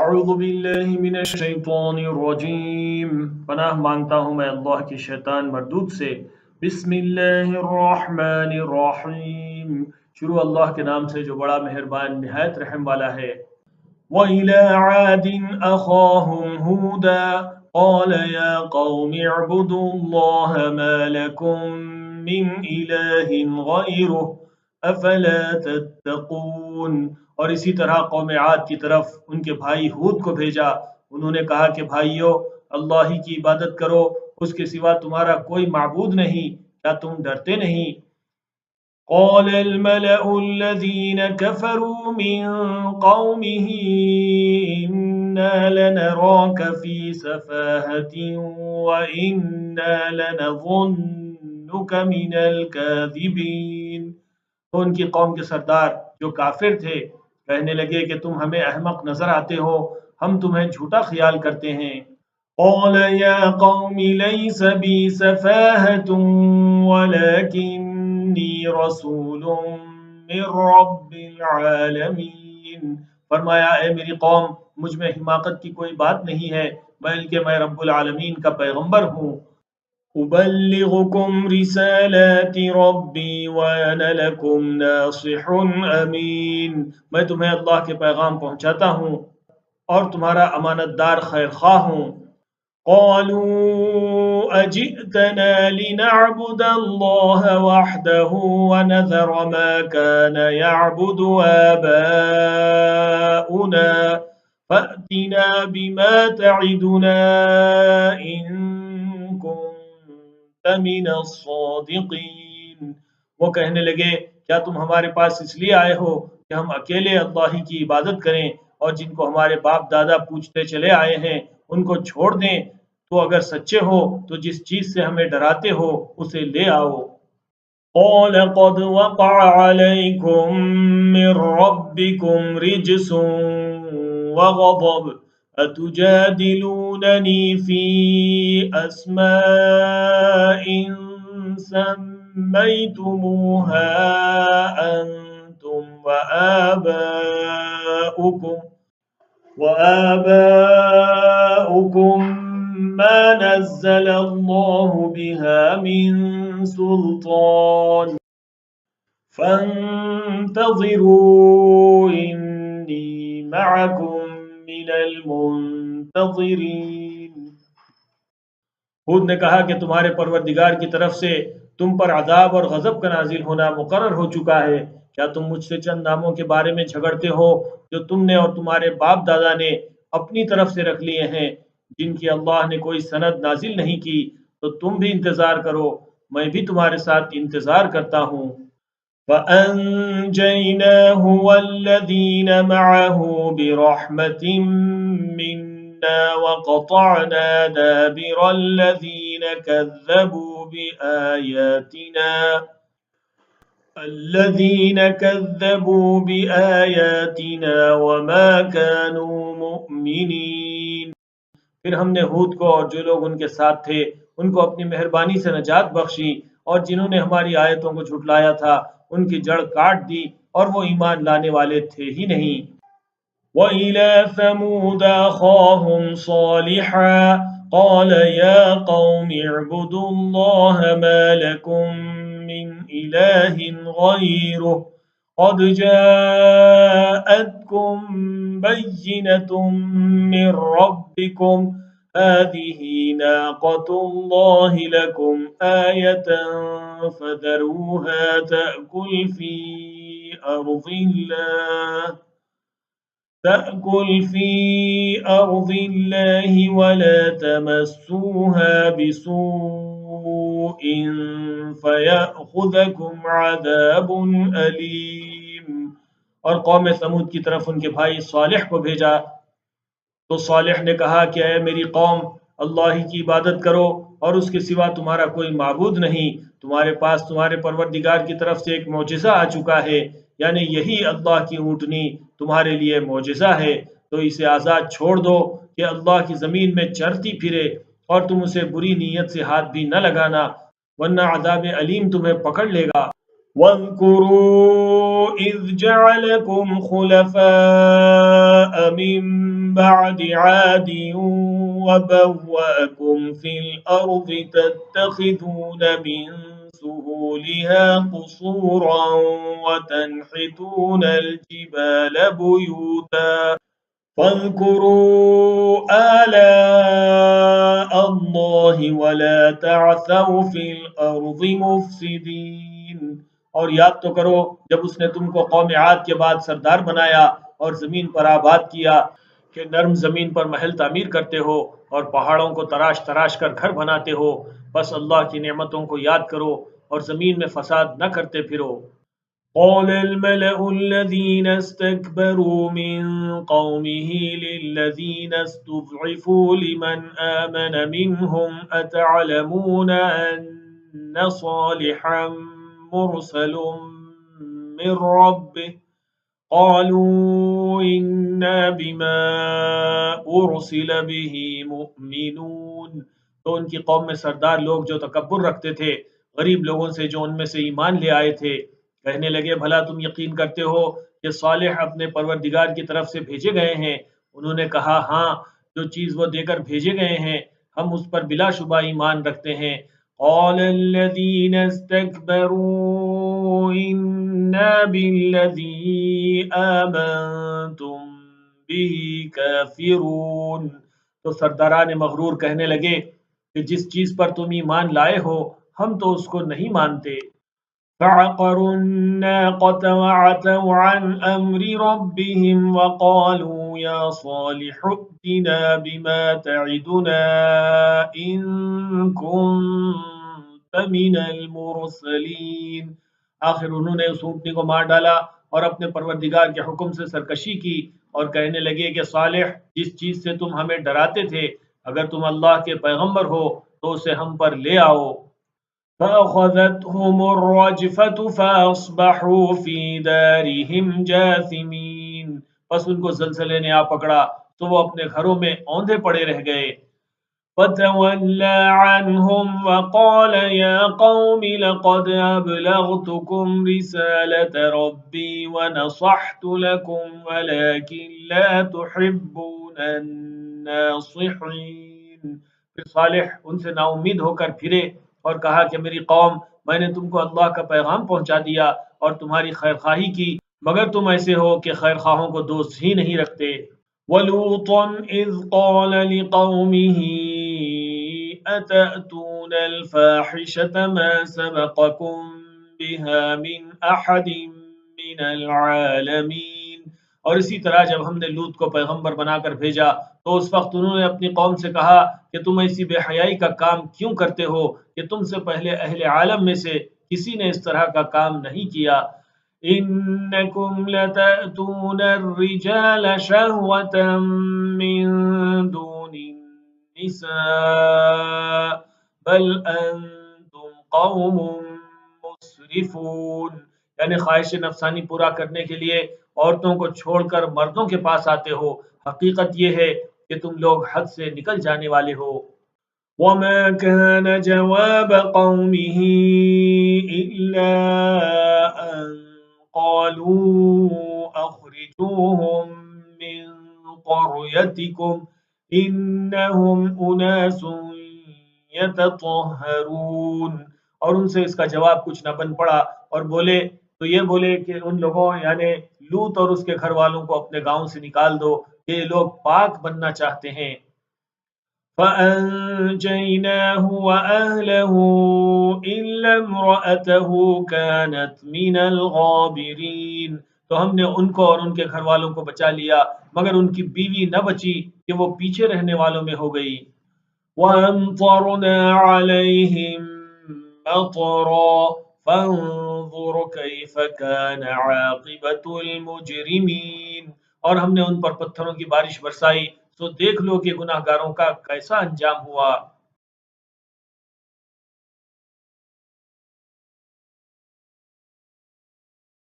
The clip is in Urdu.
اعوذ باللہ من الشیطان الرجیم، پناہ مانگتا ہوں میں اللہ کے شیطان مردود سے۔ بسم اللہ الرحمن الرحیم، شروع اللہ کے نام سے جو بڑا مہربان نہایت رحم والا ہے۔ وَإِلَىٰ عَادٍ أَخَاهُمْ هُودًا قَالَ يَا قَوْمِ اعْبُدُوا اللَّهَ مَا لَكُم مِّنْ إِلَٰهٍ غَيْرُهُ أَفَلَا تَتَّقُونَ۔ اور اسی طرح قوم عاد کی طرف ان کے بھائی ہود کو بھیجا، انہوں نے کہا کہ بھائیو اللہ ہی کی عبادت کرو، اس کے سوا تمہارا کوئی معبود نہیں، کیا تم ڈرتے نہیں؟ قال الملأ الذين كفروا من قومه إنا لنراك في سفاهة وإنا لنظنك من الكاذبين۔ تو ان کی قوم کے سردار جو کافر تھے کہنے لگے کہ تم ہمیں احمق نظر آتے ہو، ہم تمہیں جھوٹا خیال کرتے ہیں۔ قال يا قوم ليس بي سفاهة ولكني رسول من رب العالمين۔ فرمایا اے میری قوم، مجھ میں حماقت کی کوئی بات نہیں ہے، بلکہ میں رب العالمین کا پیغمبر ہوں۔ أبلغكم رسالات ربي وأنا لكم ناصح أمين۔ میں تمہیں اللہ کے پیغام پہنچاتا ہوں اور تمہارا امانت دار خیر خواہ ہوں۔ قالوا أجئتنا لنعبد الله وحده ونذر ما كان يعبد آباؤنا فأتنا بما تعدنا إن كنت من الصادقين۔ وہ کہنے لگے کیا تم ہمارے پاس اس لیے آئے ہو کہ ہم اکیلے اللہ ہی کی عبادت کریں اور جن کو ہمارے باپ دادا پوچھتے چلے آئے ہیں ان کو چھوڑ دیں؟ تو اگر سچے ہو تو جس چیز سے ہمیں ڈراتے ہو اسے لے آؤ۔ قال قد وقع عليكم من ربكم رجس وغضب أتجادلونني في أسماء سميتموها أنتم وآباؤكم ما نزل الله بها من سلطان فانتظروا إني معكم من المنتظرين۔ ہود نے کہا کہ تمہارے پروردگار کی طرف سے تم پر عذاب اور غضب کا نازل ہونا مقرر ہو چکا ہے، کیا تم مجھ سے چند ناموں کے بارے میں جھگڑتے ہو جو تم نے اور تمہارے باپ دادا نے اپنی طرف سے رکھ لیے ہیں، جن کی اللہ نے کوئی سند نازل نہیں کی؟ تو تم بھی انتظار کرو، میں بھی تمہارے ساتھ انتظار کرتا ہوں۔ فَأَنْجَيْنَاهُ وَالَّذِينَ مَعَهُ بِرَحْمَةٍ مِّنَّا وَقَطَعْنَا دَابِرَ الَّذِينَ كَذَّبُوا بِآيَاتِنَا وَمَا كَانُوا مُؤْمِنِينَ۔ پھر ہم نے ہود کو اور جو لوگ ان کے ساتھ تھے ان کو اپنی مہربانی سے نجات بخشی، اور جنہوں نے ہماری آیتوں کو جھٹلایا تھا ان کی جڑ کاٹ دی، اور وہ ایمان لانے والے تھے ہی نہیں۔ وَإِلَى ثَمُودَ أَخَاهُمْ صَالِحًا قَالَ يَا قَوْمِ اعْبُدُوا اللَّهَ مَا لَكُم مِّنْ إِلَٰهٍ غَيْرُهُ قَدْ جَاءَتْكُم بَيِّنَةٌ مِّن رَّبِّكُمْ هَٰذِهِ نَاقَةُ اللَّهِ لَكُمْ آيَةً فَذَرُوهَا تَأْكُلْ فِي أَرْضِ اللَّهِ وَلَا تَمَسُّوهَا بِسُوءٍ فَيَأْخُذَكُمْ عَذَابٌ أَلِيمٌ۔ اور قوم ثمود کی طرف ان کے بھائی صالح کو بھیجا، تو صالح نے کہا کہ اے میری قوم، اللہ ہی کی عبادت کرو اور اس کے سوا تمہارا کوئی معبود نہیں، تمہارے پاس تمہارے پروردگار کی طرف سے ایک معجزہ آ چکا ہے، یعنی یہی اللہ کی اونٹنی تمہارے لیے معجزہ ہے، تو اسے آزاد چھوڑ دو کہ اللہ کی زمین میں چرتی پھرے، اور تم اسے بری نیت سے ہاتھ بھی نہ لگانا ورنہ عذاب علیم تمہیں پکڑ لے گا۔ وَاذْكُرُوا إِذْ جَعَلَكُمْ خُلَفَاءَ مِن بعد عاد وبوأكم في الأرض تتخذون من سهولها قصورا وتنحتون الجبال بيوتا فاذكروا آلاء اللہ ولا تعثوا فی الارض مفسدین۔ اور یاد تو کرو جب اس نے تم کو قوم عاد کے بعد سردار بنایا اور زمین پر آباد کیا کہ نرم زمین پر محل تعمیر کرتے ہو اور پہاڑوں کو تراش تراش کر گھر بناتے ہو، بس اللہ کی نعمتوں کو یاد کرو اور زمین میں فساد نہ کرتے پھرو۔ قال الملأ الذين استكبروا من قومه للذين استضعفوا لمن آمن منهم أتعلمون أن صالحا مرسل من ربه قالوا إنا بما أرسل به مؤمنون۔ تو ان کی قوم میں سردار لوگ جو تکبر رکھتے تھے، غریب لوگوں سے جو ان میں سے ایمان لے آئے تھے، کہنے لگے بھلا تم یقین کرتے ہو کہ صالح اپنے پروردگار کی طرف سے بھیجے گئے ہیں؟ انہوں نے کہا ہاں، جو چیز وہ دے کر بھیجے گئے ہیں ہم اس پر بلا شبہ ایمان رکھتے ہیں۔ قال الذين استكبروا إنا بالذي آمنتم به كافرون۔ تو سرداران مغرور کہنے لگے کہ جس چیز پر تم ایمان لائے ہو ہم تو اس کو نہیں مانتے۔ فعقروا الناقة وعتوا عن أمر ربهم وقالوا يا صالح ائتنا بما تعدنا إن كنت من المرسلين۔ آخر انہوں نے اس اونٹنی کو مار ڈالا اور اپنے پروردگار کے حکم سے سرکشی کی اور کہنے لگے کہ صالح جس چیز سے تم ہمیں ڈراتے تھے اگر تم اللہ کے پیغمبر ہو تو اسے ہم پر لے آؤ۔ فأخذتهم الرجفة فأصبحوا في دارهم جاثمين۔ پس ان کو زلزلے نے آ پکڑا تو وہ اپنے گھروں میں اوندھے پڑے رہ گئے۔ فتولى عنهم وقال يا قوم لقد أبلغتكم رسالة ربي ونصحت لكم ولكن لا تحبون الناصحين۔ پھر صالح ان سے نا امید ہو کر پھرے اور کہا کہ میری قوم، میں نے تم کو اللہ کا پیغام پہنچا دیا اور تمہاری خیر خواہی کی، مگر تم ایسے ہو کہ خیر خواہوں کو دوست ہی نہیں رکھتے۔ وَلُوطًا إِذْ قَالَ لِقَوْمِهِ أَتَأْتُونَ الْفَاحِشَةَ مَا سَبَقَكُم بِهَا مِنْ أَحَدٍ مِّنَ الْعَالَمِينَ۔ اور اسی طرح جب ہم نے لوط کو پیغمبر بنا کر بھیجا تو اس وقت انہوں نے اپنی قوم سے کہا کہ تم ایسی بے حیائی کا کام کیوں کرتے ہو کہ تم سے پہلے اہل عالم میں سے کسی نے اس طرح کا کام نہیں کیا۔ انکم لتأتون الرجال شہوة من دون النساء بل انتم قوم مسرفون۔ یعنی خواہش نفسانی پورا کرنے کے لیے عورتوں کو چھوڑ کر مردوں کے پاس آتے ہو، حقیقت یہ ہے کہ تم لوگ حد سے نکل جانے والے ہو۔ وما كان جواب قومه إلا أن قالوا أخرجوهم من قريتكم إنهم أناس يتطهرون۔ اور ان سے اس کا جواب کچھ نہ بن پڑا اور بولے تو یہ بولے کہ ان لوگوں یعنی لوط اور اس کے گھر والوں کو اپنے گاؤں سے نکال دو کہ یہ لوگ پاک بننا چاہتے ہیں۔ فَأَنْجَيْنَاهُ وَأَهْلَهُ إِلَّا امْرَأَتَهُ كَانَتْ مِنَ الْغَابِرِينَ۔ تو ہم نے ان کو اور ان کے گھر والوں کو بچا لیا مگر ان کی بیوی نہ بچی کہ وہ پیچھے رہنے والوں میں ہو گئی۔ وَأَمْطَرْنَا عَلَيْهِمْ مَطَرًا فَانظُرْ كَيْفَ كَانَ عَاقِبَةُ الْمُجْرِمِينَ۔ اور ہم نے ان پر پتھروں کی بارش برسائی، تو دیکھ لو کہ گناہ گاروں کا کیسا انجام ہوا۔